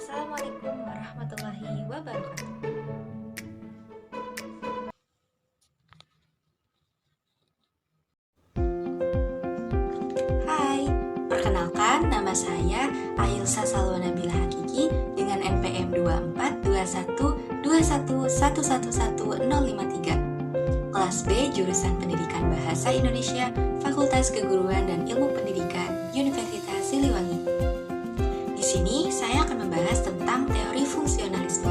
Wassalamualaikum warahmatullahi wabarakatuh. Hai, perkenalkan nama saya Ailsa Salwa Nabila Hakiki dengan NPM 242121111053. Kelas B jurusan Pendidikan Bahasa Indonesia, Fakultas Keguruan dan Ilmu Pendidikan, Universitas Siliwangi. Di sini saya akan membahas tentang teori fungsionalisme,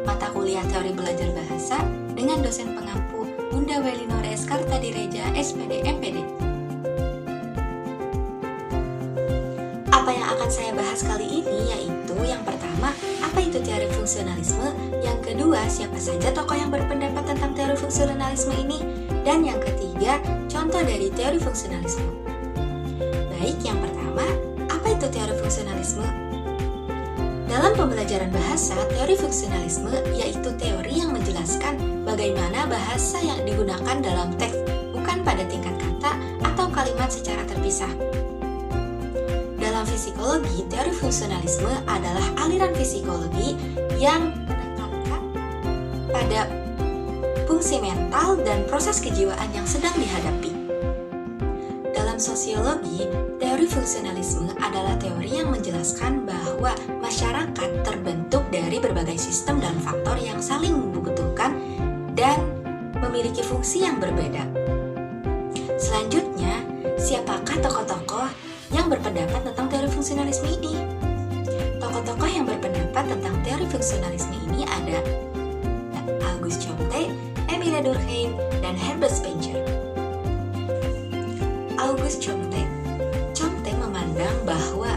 mata kuliah teori belajar bahasa dengan dosen pengampu Bunda Welinores Kartadireja, SPD, MPD. Apa yang akan saya bahas kali ini yaitu yang pertama, apa itu teori fungsionalisme? Yang kedua, siapa saja tokoh yang berpendapat tentang teori fungsionalisme ini? Dan yang ketiga, contoh dari teori fungsionalisme. Baik, yang pertama, apa itu teori fungsionalisme? Dalam pembelajaran bahasa, teori fungsionalisme yaitu teori yang menjelaskan bagaimana bahasa yang digunakan dalam teks, bukan pada tingkat kata atau kalimat secara terpisah. Dalam psikologi, teori fungsionalisme adalah aliran psikologi yang menekankan pada fungsi mental dan proses kejiwaan yang sedang dihadapi. Dalam sosiologi, teori fungsionalisme adalah teori yang menjelaskan bahwa masyarakat terbentuk dari berbagai sistem dan faktor yang saling membutuhkan dan memiliki fungsi yang berbeda. Selanjutnya, siapakah tokoh-tokoh yang berpendapat tentang teori fungsionalisme ini? Tokoh-tokoh yang berpendapat tentang teori fungsionalisme ini ada Auguste Comte, Émile Durkheim, dan Herbert Spencer. Auguste Comte memandang bahwa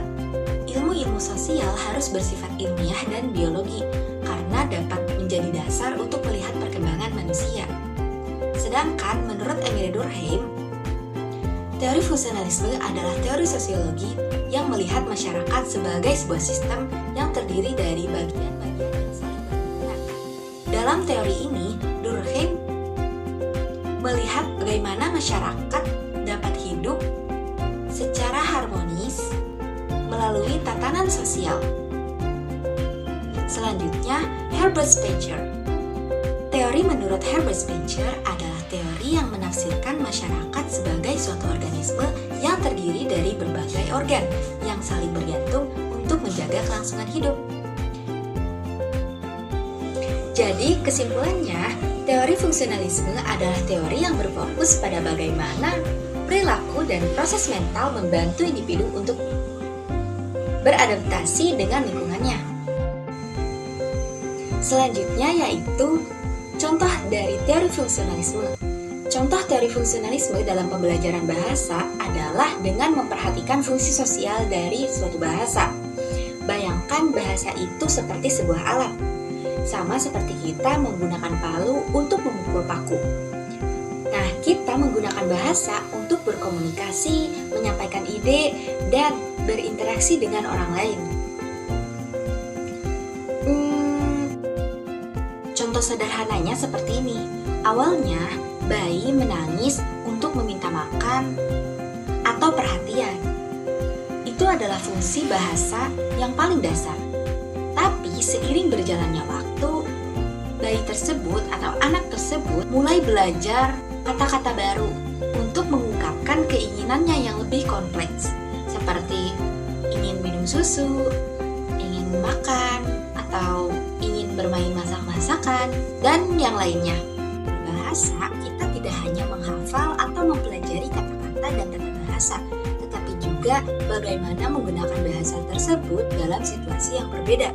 ilmu-ilmu sosial harus bersifat ilmiah dan biologi karena dapat menjadi dasar untuk melihat perkembangan manusia. Sedangkan menurut Émile Durkheim, teori fungsionalisme adalah teori sosiologi yang melihat masyarakat sebagai sebuah sistem yang terdiri dari bagian-bagian yang saling berhubungan. Dalam teori ini, Durkheim melihat bagaimana masyarakat dapat hidup secara harmonis melalui tatanan sosial. Selanjutnya, Herbert Spencer. Teori menurut Herbert Spencer adalah teori yang menafsirkan masyarakat sebagai suatu organisme yang terdiri dari berbagai organ yang saling bergantung untuk menjaga kelangsungan hidup. Jadi, kesimpulannya, teori fungsionalisme adalah teori yang berfokus pada bagaimana perilaku dan proses mental membantu individu untuk beradaptasi dengan lingkungannya. Selanjutnya yaitu contoh dari teori fungsionalisme. Contoh teori fungsionalisme dalam pembelajaran bahasa adalah dengan memperhatikan fungsi sosial dari suatu bahasa. Bayangkan bahasa itu seperti sebuah alat, sama seperti kita menggunakan palu untuk memukul paku. Nah, kita menggunakan bahasa untuk berkomunikasi, menyampaikan ide, dan berinteraksi dengan orang lain. Contoh sederhananya seperti ini. Awalnya, bayi menangis untuk meminta makan atau perhatian. Itu adalah fungsi bahasa yang paling dasar. Tapi seiring berjalannya waktu, bayi tersebut atau anak tersebut mulai belajar kata-kata baru untuk mengungkapkan keinginannya yang lebih kompleks, seperti ingin minum susu, ingin makan, atau ingin bermain masak-masakan, dan yang lainnya. Berbahasa, kita tidak hanya menghafal atau mempelajari kata-kata dan tata bahasa, tetapi juga bagaimana menggunakan bahasa tersebut dalam situasi yang berbeda.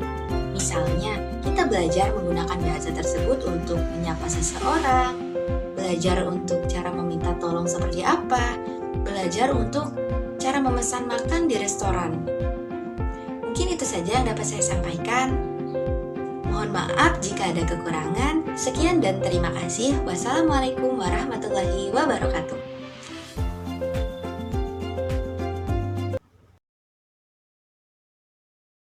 Misalnya, kita belajar menggunakan bahasa tersebut untuk menyapa seseorang, belajar untuk cara meminta tolong seperti apa, belajar untuk cara memesan makan di restoran. Mungkin itu saja yang dapat saya sampaikan. Mohon maaf jika ada kekurangan. Sekian dan terima kasih. Wassalamualaikum warahmatullahi wabarakatuh.